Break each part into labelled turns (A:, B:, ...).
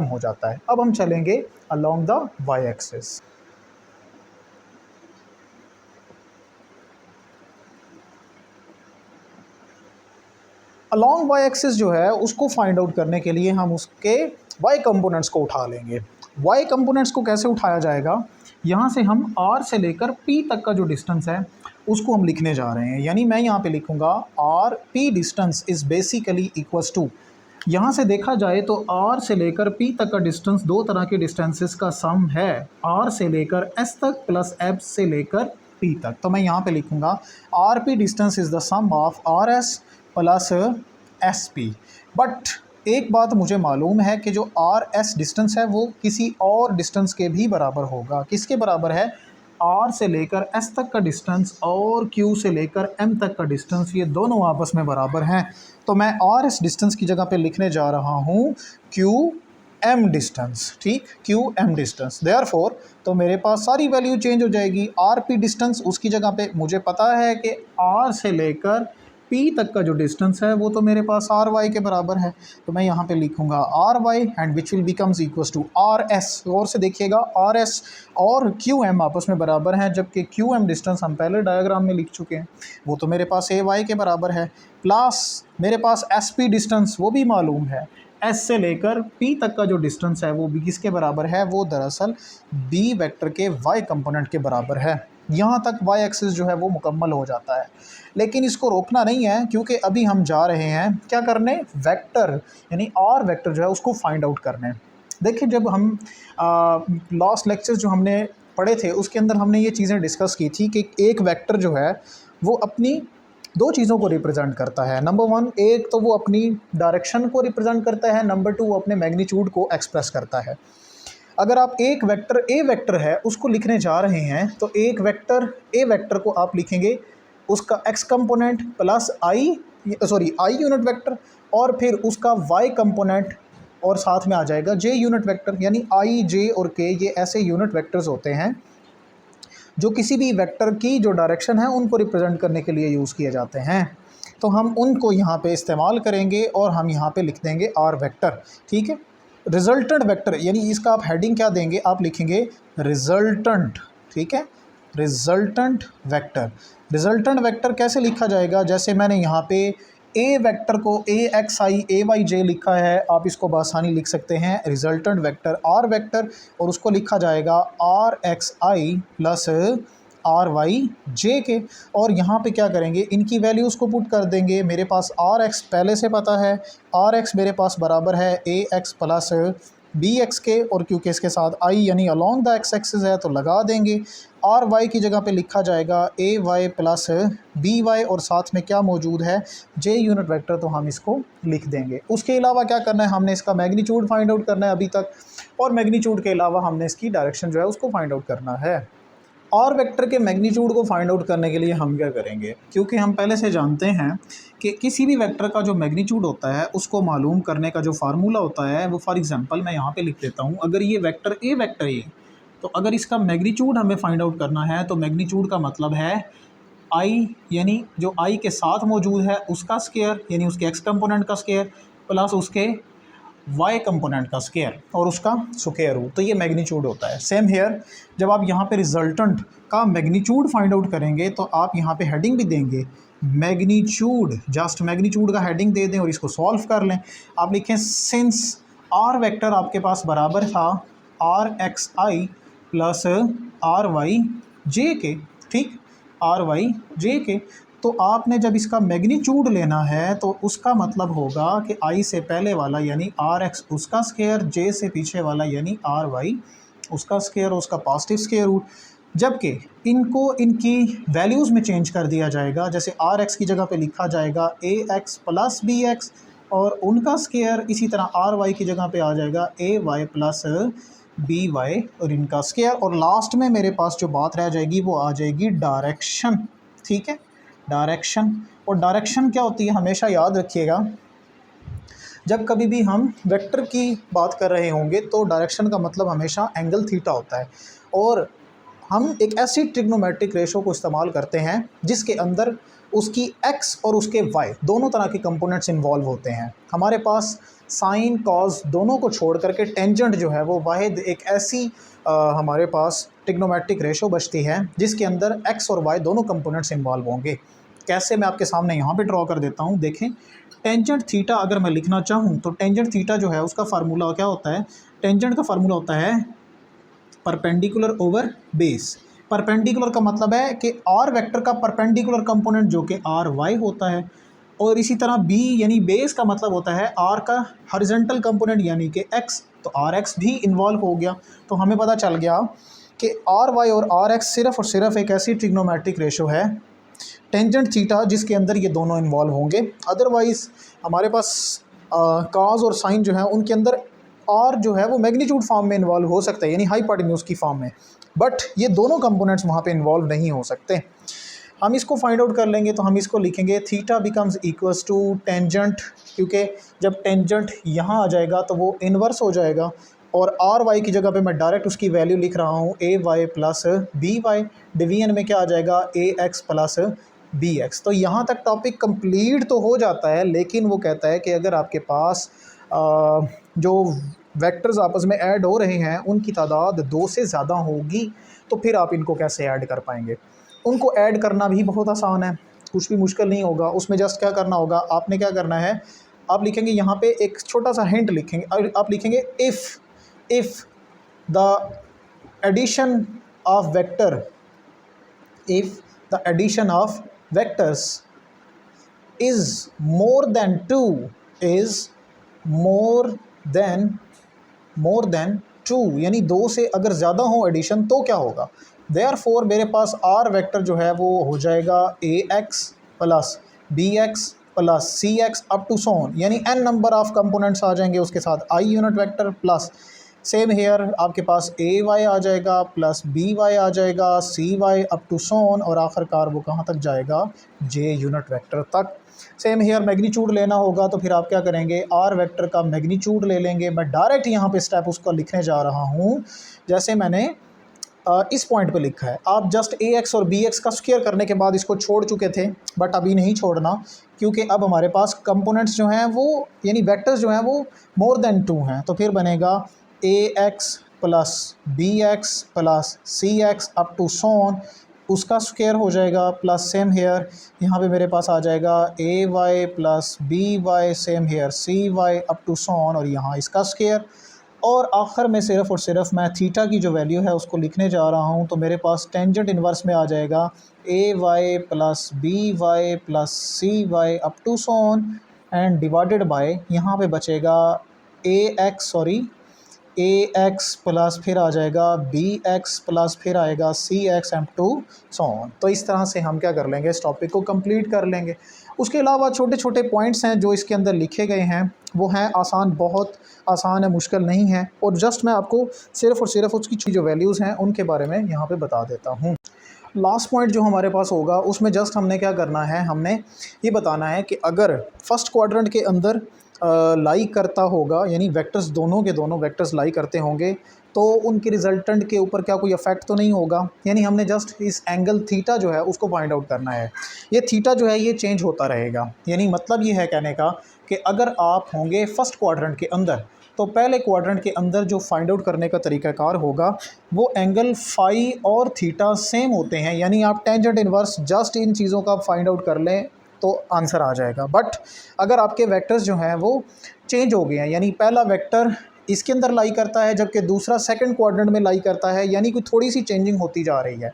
A: ख़त्म हो जाता है। अब हम चलेंगे along the y axis. Along y axis जो है उसको फाइंड आउट करने के लिए हम उसके वाई कंपोनेंट्स को उठा लेंगे। वाई कंपोनेंट्स को कैसे उठाया जाएगा, यहाँ से हम आर से लेकर पी तक का जो डिस्टेंस है उसको हम लिखने जा रहे हैं। यानी मैं यहाँ पे लिखूँगा R P distance is basically equals to, यहाँ से देखा जाए तो आर से लेकर पी तक का डिस्टेंस दो तरह के डिस्टेंसेस का सम है, आर से लेकर एस तक प्लस एफ से लेकर पी तक। तो मैं यहाँ पे लिखूँगा R P distance is the sum of R S plus S P. But एक बात मुझे मालूम है कि जो आर एस डिस्टेंस है वो किसी और डिस्टेंस के भी बराबर होगा। किसके बराबर है, आर से लेकर एस तक का डिस्टेंस और क्यू से लेकर एम तक का डिस्टेंस, ये दोनों आपस में बराबर हैं। तो मैं आर एस डिस्टेंस की जगह पे लिखने जा रहा हूँ क्यू एम डिस्टेंस, ठीक, क्यू एम डिस्टेंस। देयरफॉर तो मेरे पास सारी वैल्यू चेंज हो जाएगी। आर पी डिस्टेंस उसकी जगह पे मुझे पता है कि आर से लेकर पी तक का जो डिस्टेंस है वो तो मेरे पास आर वाई के बराबर है। तो मैं यहाँ पे लिखूँगा R Y and which will becomes equals to R S. गौर से देखिएगा आर एस और क्यू एम आपस में बराबर हैं, जबकि क्यू एम डिस्टेंस हम पहले डायग्राम में लिख चुके हैं, वो तो मेरे पास ए वाई के बराबर है। प्लस मेरे पास एस पी डिस्टेंस वो भी मालूम है, एस से लेकर पी तक का जो डिस्टेंस है वो भी किसके बराबर है, वो दरअसल बी वेक्टर के वाई कंपोनेंट के बराबर है। यहाँ तक वाई एक्सिस जो है वो मुकम्मल हो जाता है। लेकिन इसको रोकना नहीं है, क्योंकि अभी हम जा रहे हैं क्या करने, वेक्टर यानी आर वेक्टर जो है उसको फाइंड आउट करने। देखिए जब हम लास्ट लेक्चर जो हमने पढ़े थे उसके अंदर हमने ये चीज़ें डिस्कस की थी कि एक वेक्टर जो है वो अपनी दो चीज़ों को रिप्रेजेंट करता है। नंबर वन, एक तो वो अपनी डायरेक्शन को रिप्रेजेंट करता है, नंबर टू वो अपने मैग्नीट्यूड को एक्सप्रेस करता है। अगर आप एक वेक्टर ए वेक्टर है उसको लिखने जा रहे हैं तो एक वेक्टर ए वेक्टर को आप लिखेंगे उसका एक्स कंपोनेंट प्लस आई यूनिट वेक्टर और फिर उसका वाई कंपोनेंट और साथ में आ जाएगा जे यूनिट वेक्टर। यानी आई जे और के ये ऐसे यूनिट वेक्टर्स होते हैं जो किसी भी वेक्टर की जो डायरेक्शन है उनको रिप्रेजेंट करने के लिए यूज़ किए जाते हैं। तो हम उनको यहाँ पे इस्तेमाल करेंगे और हम यहाँ पे लिख देंगे आर वेक्टर, ठीक है। रिजल्टेंट वेक्टर यानी इसका आप हेडिंग क्या देंगे, आप लिखेंगे रिजल्टेंट, ठीक है, रिजल्टेंट वेक्टर। रिजल्टेंट वेक्टर कैसे लिखा जाएगा, जैसे मैंने यहाँ पे ए वेक्टर को ए एक्स आई ए वाई जे लिखा है, आप इसको बआसानी लिख सकते हैं रिजल्टेंट वेक्टर आर वेक्टर, और उसको लिखा जाएगा R X I plus R Y J K. और यहाँ पे क्या करेंगे, इनकी वैल्यूज़ को पुट कर देंगे। मेरे पास आर एक्स पहले से पता है, आर एक्स मेरे पास बराबर है ए एक्स प्लस बी एक्स के, और क्योंकि इसके साथ आई यानी अलोंग द एक्स एक्सिस है तो लगा देंगे। आर वाई की जगह पे लिखा जाएगा A Y plus B Y, और साथ में क्या मौजूद है, जे यूनिट वेक्टर, तो हम इसको लिख देंगे। उसके अलावा क्या करना है, हमने इसका मैग्नीट्यूड फाइंड आउट करना है अभी तक, और मैग्नीट्यूड के अलावा हमने इसकी डायरेक्शन जो है उसको फाइंड आउट करना है। आर वेक्टर के मैग्नीट्यूड को फाइंड आउट करने के लिए हम क्या करेंगे, क्योंकि हम पहले से जानते हैं कि किसी भी वेक्टर का जो मैग्नीट्यूड होता है उसको मालूम करने का जो फार्मूला होता है वो, फॉर एग्जांपल मैं यहाँ पे लिख देता हूँ, अगर ये वेक्टर ए वेक्टर है तो अगर इसका मैग्नीट्यूड हमें फाइंड आउट करना है तो मैग्नीट्यूड का मतलब है आई यानी जो आई के साथ मौजूद है उसका स्क्वायर, यानी उसके एक्स कंपोनेंट का स्क्वायर प्लस उसके वाई कंपोनेंट का स्क्वायर और उसका स्क्वायर रूट, तो ये मैग्नीट्यूड होता है। सेम हेयर, जब आप यहाँ पे रिजल्टेंट का मैग्नीट्यूड फाइंड आउट करेंगे तो आप यहाँ पे हेडिंग भी देंगे मैग्नीट्यूड, जस्ट मैग्नीट्यूड का हेडिंग दे दें और इसको सॉल्व कर लें। आप लिखें सिंस आर वेक्टर आपके पास बराबर था R X I plus R Y J K, ठीक, आर वाई जे के, तो आपने जब इसका मैग्नीट्यूड लेना है तो उसका मतलब होगा कि आई से पहले वाला यानी आर एक्स उसका स्क्वायर, जे से पीछे वाला यानी आर वाई उसका स्क्वायर और उसका पॉजिटिव स्क्वायर रूट, जबकि इनको इनकी वैल्यूज़ में चेंज कर दिया जाएगा। जैसे आर एक्स की जगह पे लिखा जाएगा A X plus B x और उनका स्क्वायर, इसी तरह आर वाई की जगह पे आ जाएगा A Y plus B Y और इनका स्क्वायर, और लास्ट में मेरे पास जो बात रह जाएगी वो आ जाएगी डायरेक्शन, ठीक है, डायरेक्शन। और डायरेक्शन क्या होती है, हमेशा याद रखिएगा, जब कभी भी हम वेक्टर की बात कर रहे होंगे तो डायरेक्शन का मतलब हमेशा एंगल थीटा होता है। और हम एक ऐसी ट्रिग्नोमेट्रिक रेशो को इस्तेमाल करते हैं जिसके अंदर उसकी x और उसके y दोनों तरह के कंपोनेंट्स इन्वॉल्व होते हैं। हमारे पास साइन कॉज दोनों को छोड़ करके टेंजेंट जो है वो वाहिद एक ऐसी हमारे पास ट्रिग्नोमेट्रिक रेशो बचती है जिसके अंदर x और y दोनों कंपोनेंट्स इन्वॉल्व होंगे। कैसे, मैं आपके सामने यहाँ पे ड्रॉ कर देता हूँ। देखें, टेंजेंट थीटा अगर मैं लिखना चाहूँ तो टेंजेंट थीटा जो है उसका फार्मूला क्या होता है? टेंजेंट का फार्मूला होता है परपेंडिकुलर ओवर बेस। परपेंडिकुलर का मतलब है कि आर वेक्टर का परपेंडिकुलर कंपोनेंट जो कि आर वाई होता है, और इसी तरह बी यानी बेस का मतलब होता है आर का हॉरिजॉन्टल कंपोनेंट यानी कि एक्स, तो आर एक्स भी इन्वॉल्व हो गया। तो हमें पता चल गया कि आर वाई और आर एक्स सिर्फ और सिर्फ एक ऐसी ट्रिग्नोमेट्रिक रेशो है टेंजेंट थीटा जिसके अंदर ये दोनों इन्वॉल्व होंगे। अदरवाइज़ हमारे पास कॉज और साइन जो है उनके अंदर आर जो है वो मैग्नीट्यूड फॉर्म में इन्वॉल्व हो सकता है, यानी हाइपोटेन्यूज की फॉर्म में, बट ये दोनों कंपोनेंट्स वहाँ पे इन्वॉल्व नहीं हो सकते। हम इसको फाइंड आउट कर लेंगे तो हम इसको लिखेंगे theta becomes equals to tangent, क्योंकि जब टेंजेंट यहाँ आ जाएगा तो वो इन्वर्स हो जाएगा, और आर वाई की जगह पे मैं डायरेक्ट उसकी वैल्यू लिख रहा हूँ A Y plus B Y, division में क्या आ जाएगा A X plus B X. तो यहाँ तक टॉपिक कंप्लीट तो हो जाता है, लेकिन वो कहता है कि अगर आपके पास जो वेक्टर्स आपस में ऐड हो रहे हैं उनकी तादाद 2 से ज़्यादा होगी तो फिर आप इनको कैसे ऐड कर पाएंगे। उनको ऐड करना भी बहुत आसान है, कुछ भी मुश्किल नहीं होगा। उसमें जस्ट क्या करना होगा, आपने क्या करना है, आप लिखेंगे यहाँ पे एक छोटा सा हिंट लिखेंगे, और आप लिखेंगे if the addition of vector, if the addition of vectors is more than 2, is more than 2, यानी 2 से अगर ज़्यादा हो एडिशन तो क्या होगा। देयरफॉर मेरे पास आर वेक्टर जो है वो हो जाएगा A X plus B X plus C X up to so on, यानी एन नंबर ऑफ कंपोनेंट्स आ जाएंगे उसके साथ I unit vector, plus same here आपके पास ए वाई आ जाएगा प्लस बी वाई आ जाएगा, सी वाई अप टू सोन, और आखिरकार वो कहाँ तक जाएगा, जे यूनिट वेक्टर तक। सेम हेयर मैग्नीट्यूड लेना होगा तो फिर आप क्या करेंगे, आर वेक्टर का मैग्नीट्यूड ले लेंगे। मैं डायरेक्ट यहाँ पे स्टेप उसका लिखने जा रहा हूँ जैसे मैंने इस पॉइंट पे लिखा है। आप जस्ट ए एक्स और बी एक्स का स्क्वायर करने के बाद इसको छोड़ चुके थे, बट अभी नहीं छोड़ना, क्योंकि अब हमारे पास कंपोनेंट्स जो हैं वो यानी वेक्टर्स जो हैं वो मोर देन 2 हैं। तो फिर बनेगा A X plus B X plus C X up to so on, उसका स्क्वायर हो जाएगा, प्लस सेम हेयर यहाँ पे मेरे पास आ जाएगा A Y plus B Y, same here C Y up to so on, और यहाँ इसका स्क्वायर, और आखिर में सिर्फ और सिर्फ मैं थीटा की जो वैल्यू है उसको लिखने जा रहा हूँ। तो मेरे पास टेंजेंट इन्वर्स में आ जाएगा A Y plus B Y plus C Y up to so on and divided by यहाँ पे बचेगा ए एक्स प्लस फिर आ जाएगा बी एक्स प्लस फिर आएगा सी एक्स एम टू सोन। तो इस तरह से हम क्या कर लेंगे, इस टॉपिक को कंप्लीट कर लेंगे। उसके अलावा छोटे छोटे पॉइंट्स हैं जो इसके अंदर लिखे गए हैं, वो हैं आसान, बहुत आसान है, मुश्किल नहीं है, और जस्ट मैं आपको सिर्फ और सिर्फ उसकी जो वैल्यूज़ हैं उनके बारे में यहाँ पे बता देता हूँ। लास्ट पॉइंट जो हमारे पास होगा उसमें जस्ट हमने क्या करना है, हमने ये बताना है कि अगर फर्स्ट क्वाड्रेंट के अंदर लाई करता होगा, यानी वेक्टर्स दोनों के दोनों वेक्टर्स लाई करते होंगे, तो उनके रिजल्टेंट के ऊपर क्या कोई इफेक्ट तो नहीं होगा। यानी हमने जस्ट इस एंगल थीटा जो है उसको फाइंड आउट करना है। ये थीटा जो है ये चेंज होता रहेगा, यानी मतलब ये है कहने का कि अगर आप होंगे फर्स्ट क्वाड्रेंट के अंदर तो पहले क्वाड्रेंट के अंदर जो फाइंड आउट करने का तरीक़ाकार होगा वो एंगल फाई और थीटा सेम होते हैं, यानी आप टेंजेंट इन्वर्स जस्ट इन चीज़ों का फाइंड आउट कर लें तो आंसर आ जाएगा। बट अगर आपके वेक्टर्स जो हैं वो चेंज हो गए हैं, यानी पहला वेक्टर इसके अंदर लाई करता है जबकि दूसरा सेकंड क्वाड्रेंट में लाई करता है, यानी कोई थोड़ी सी चेंजिंग होती जा रही है,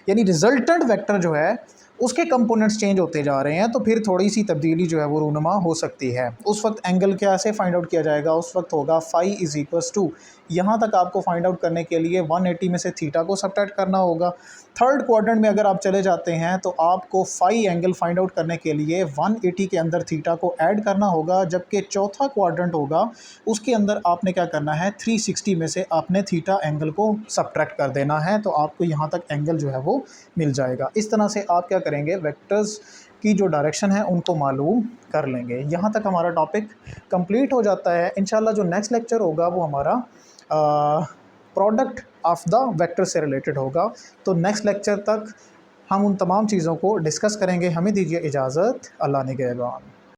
A: यानी रिजल्टेंट वेक्टर जो है उसके कंपोनेंट्स चेंज होते जा रहे हैं, तो फिर थोड़ी सी तब्दीली जो है वो रूनुमा हो सकती है। उस वक्त एंगल कैसे फाइंड आउट किया जाएगा, उस वक्त होगा फाई इज़ इक्वल्स टू, यहाँ तक आपको फाइंड आउट करने के लिए 180 में से थीटा को सब्ट्रैक्ट करना होगा। थर्ड क्वाड्रेंट में अगर आप चले जाते हैं तो आपको फाई एंगल फाइंड आउट करने के लिए 180 के अंदर थीटा को ऐड करना होगा, जबकि चौथा क्वाड्रेंट होगा उसके अंदर आपने क्या करना है, 360 में से आपने थीटा एंगल को सब्ट्रैक्ट कर देना है, तो आपको यहाँ तक एंगल जो है वो मिल जाएगा। इस तरह से आप क्या करेंगे, वेक्टर्स की जो डायरेक्शन है उनको मालूम कर लेंगे। यहाँ तक हमारा टॉपिक कंप्लीट हो जाता है। इंशाल्लाह जो नेक्स्ट लेक्चर होगा वो हमारा प्रोडक्ट ऑफ द वेक्टर से रिलेटेड होगा। तो नेक्स्ट लेक्चर तक हम उन तमाम चीज़ों को डिस्कस करेंगे। हमें दीजिए इजाज़त। अल्लाह निगहबान।